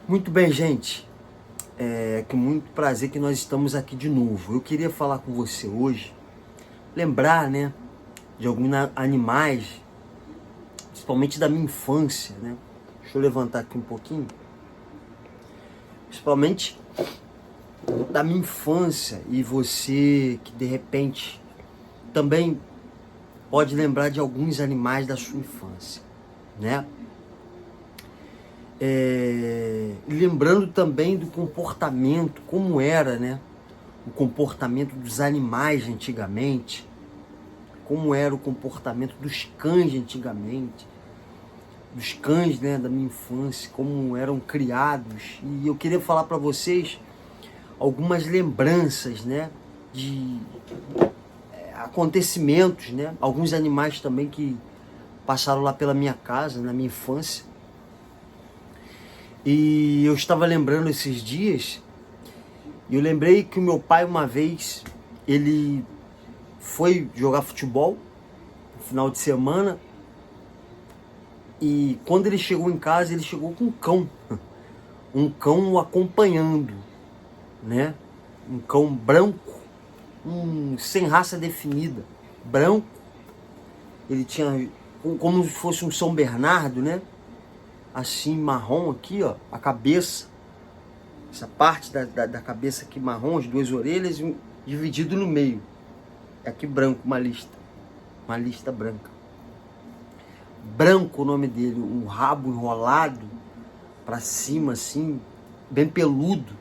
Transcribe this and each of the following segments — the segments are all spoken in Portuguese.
Muito bem, gente. Com muito prazer que nós estamos aqui de novo. Eu queria falar com você hoje, lembrar, né, de alguns animais, principalmente da minha infância, né? Deixa eu levantar aqui um pouquinho. Principalmente da minha infância, e você que de repente também pode lembrar de alguns animais da sua infância, né? Lembrando também do comportamento, como era, né? O comportamento dos animais antigamente, como era o comportamento dos cães antigamente, dos cães, né, da minha infância, como eram criados. E eu queria falar para vocês algumas lembranças, né, de acontecimentos, né? Alguns animais também que passaram lá pela minha casa, na minha infância. E eu estava lembrando esses dias, e eu lembrei que o meu pai uma vez, ele foi jogar futebol no final de semana, e quando ele chegou em casa, ele chegou com um cão o acompanhando, né? Um cão branco, sem raça definida, branco. Ele tinha como se fosse um São Bernardo, né? Assim, marrom aqui, ó, a cabeça, essa parte da cabeça aqui marrom, as duas orelhas, dividido no meio. Aqui branco, uma lista branca. Branco o nome dele, um rabo enrolado para cima, assim, bem peludo.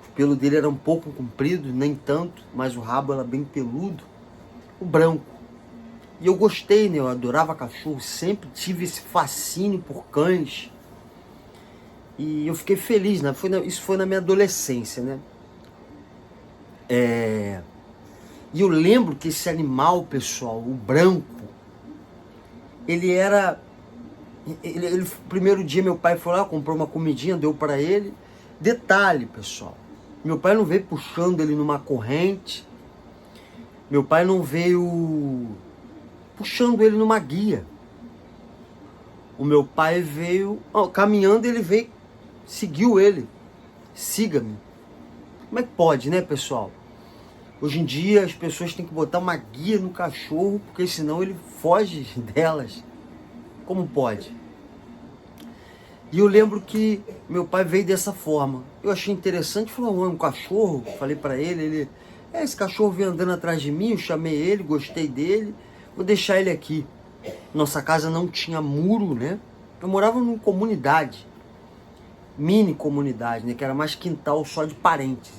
O pelo dele era um pouco comprido, nem tanto, mas o rabo era bem peludo. O branco. E eu gostei, né? Eu adorava cachorro, sempre tive esse fascínio por cães. E eu fiquei feliz, né? Isso foi na minha adolescência, né? E eu lembro que esse animal, pessoal, o branco, ele era... primeiro dia meu pai foi lá, comprou uma comidinha, deu para ele. Detalhe, pessoal, meu pai não veio puxando ele numa corrente. Meu pai não veio puxando ele numa guia. O meu pai veio caminhando, ele veio, seguiu ele. Siga-me. Como é que pode, né, pessoal? Hoje em dia as pessoas têm que botar uma guia no cachorro, porque senão ele foge delas. Como pode? E eu lembro que meu pai veio dessa forma. Eu achei interessante, falou, um cachorro. Falei pra ele, esse cachorro veio andando atrás de mim, eu chamei ele, gostei dele, vou deixar ele aqui. Nossa casa não tinha muro, né? Eu morava numa comunidade, mini comunidade, né? Que era mais quintal só de parentes.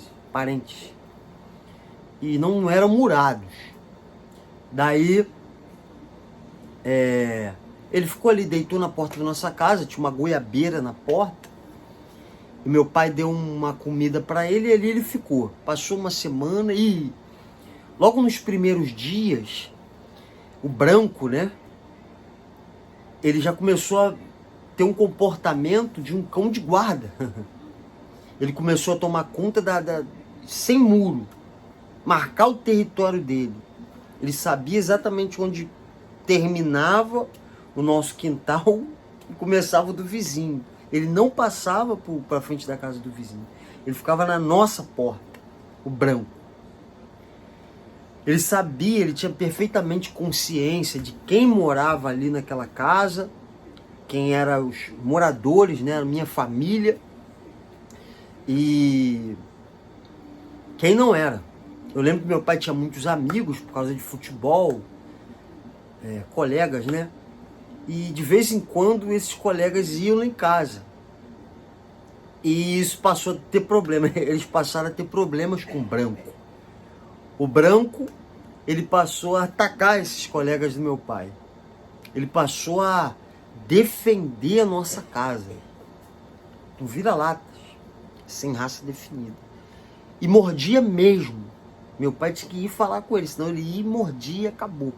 E não eram murados. Daí, ele ficou ali, deitou na porta da nossa casa, tinha uma goiabeira na porta. E meu pai deu uma comida para ele e ali ele ficou. Passou uma semana e logo nos primeiros dias, o branco, né? Ele já começou a ter um comportamento de um cão de guarda. Ele começou a tomar conta sem muro, marcar o território dele. Ele sabia exatamente onde terminava o nosso quintal e começava o do vizinho. Ele não passava para frente da casa do vizinho. Ele ficava na nossa porta, o branco. Ele sabia, ele tinha perfeitamente consciência de quem morava ali naquela casa, quem eram os moradores, né, a minha família, e quem não era. Eu lembro que meu pai tinha muitos amigos por causa de futebol, colegas, né? E de vez em quando esses colegas iam lá em casa. E isso passou a ter problema. Eles passaram a ter problemas com o branco. O branco, ele passou a atacar esses colegas do meu pai. Ele passou a defender a nossa casa. Um vira-latas, sem raça definida. E mordia mesmo. Meu pai tinha que ir falar com ele, senão ele ia e mordia e acabou.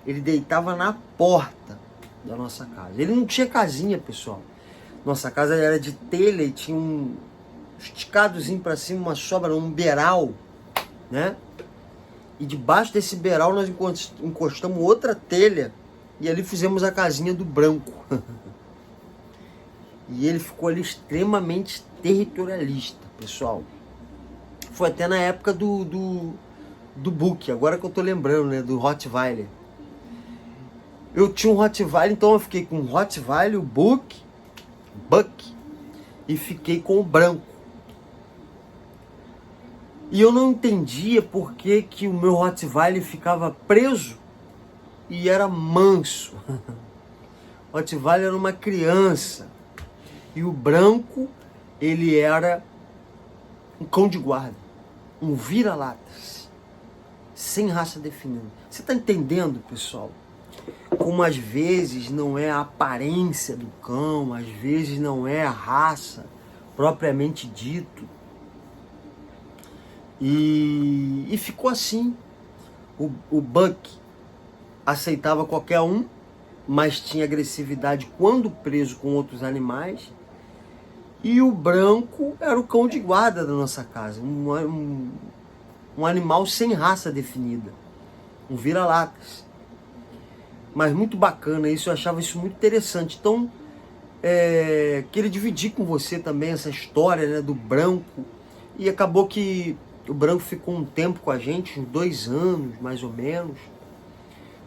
Ele deitava na porta da nossa casa. Ele não tinha casinha, pessoal. Nossa casa era de telha e tinha um esticadozinho para cima, uma sobra, um beiral, né? E debaixo desse beiral nós encostamos outra telha e ali fizemos a casinha do branco. E ele ficou ali extremamente territorialista, pessoal. Foi até na época do Book, agora que eu tô lembrando, né, do Rottweiler. Eu tinha um Rottweiler, então eu fiquei com o Rottweiler, o Buck, e fiquei com o branco. E eu não entendia por que o meu Rottweiler ficava preso e era manso. O Rottweiler era uma criança. E o branco, ele era um cão de guarda, um vira-latas, sem raça definida. Você está entendendo, pessoal? Como às vezes não é a aparência do cão, às vezes não é a raça propriamente dito. E ficou assim. O Buck aceitava qualquer um, mas tinha agressividade quando preso com outros animais. E o branco era o cão de guarda da nossa casa, um animal sem raça definida, um vira-latas. Mas muito bacana isso, eu achava isso muito interessante. Então, queria dividir com você também essa história, né, do branco. E acabou que o branco ficou um tempo com a gente, uns 2 anos mais ou menos.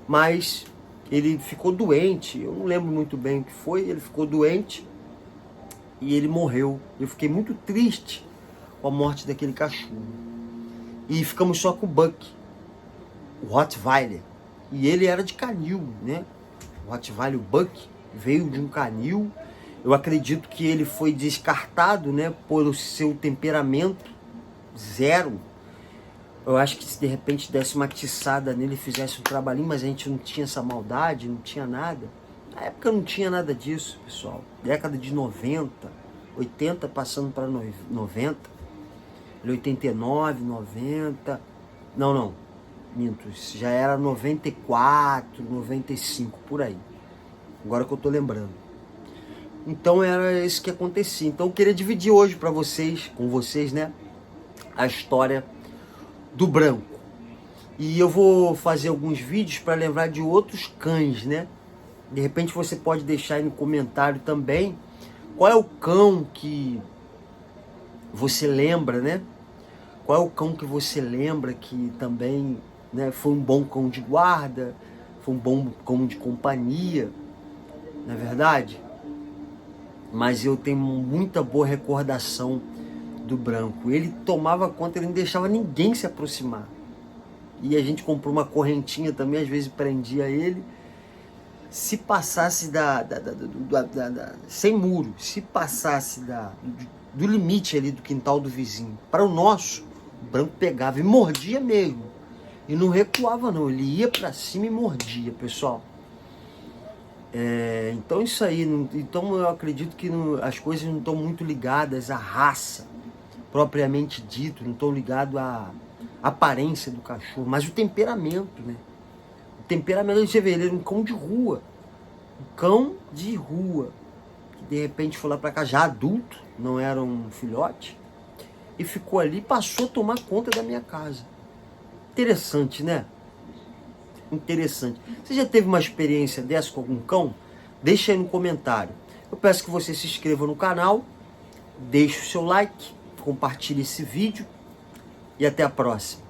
Mas ele ficou doente, eu não lembro muito bem o que foi, ele ficou doente e ele morreu. Eu fiquei muito triste com a morte daquele cachorro. E ficamos só com o Buck, o Rottweiler. E ele era de canil, né? O Rottweiler, o Buck, veio de um canil. Eu acredito que ele foi descartado, né, por o seu temperamento zero. Eu acho que se de repente desse uma atiçada nele, fizesse um trabalhinho, mas a gente não tinha essa maldade, não tinha nada. Na época não tinha nada disso, pessoal. Década de 90, 80 passando para 90, 89, 90. Não, minto, isso já era 94, 95, por aí. Agora que eu tô lembrando. Então era isso que acontecia. Então eu queria dividir hoje para vocês, com vocês, né, a história do branco. E eu vou fazer alguns vídeos para lembrar de outros cães, né? De repente você pode deixar aí no comentário também qual é o cão que você lembra, né? Qual é o cão que você lembra que também, né, foi um bom cão de guarda, foi um bom cão de companhia, não é verdade? Mas eu tenho muita boa recordação do branco. Ele tomava conta, ele não deixava ninguém se aproximar. E a gente comprou uma correntinha também, às vezes prendia ele. Se passasse sem muro, se passasse do limite ali do quintal do vizinho para o nosso, o branco pegava e mordia mesmo. E não recuava não, ele ia para cima e mordia, pessoal. Então isso aí, então eu acredito que as coisas não estão muito ligadas à raça propriamente dito, não estão ligadas à aparência do cachorro, mas o temperamento, né? O temperamento, você vê, ele era um cão de rua, que de repente foi lá para cá já adulto, não era um filhote, e ficou ali, passou a tomar conta da minha casa. Interessante, né? Interessante. Você já teve uma experiência dessa com algum cão? Deixa aí no comentário. Eu peço que você se inscreva no canal, deixe o seu like, compartilhe esse vídeo e até a próxima.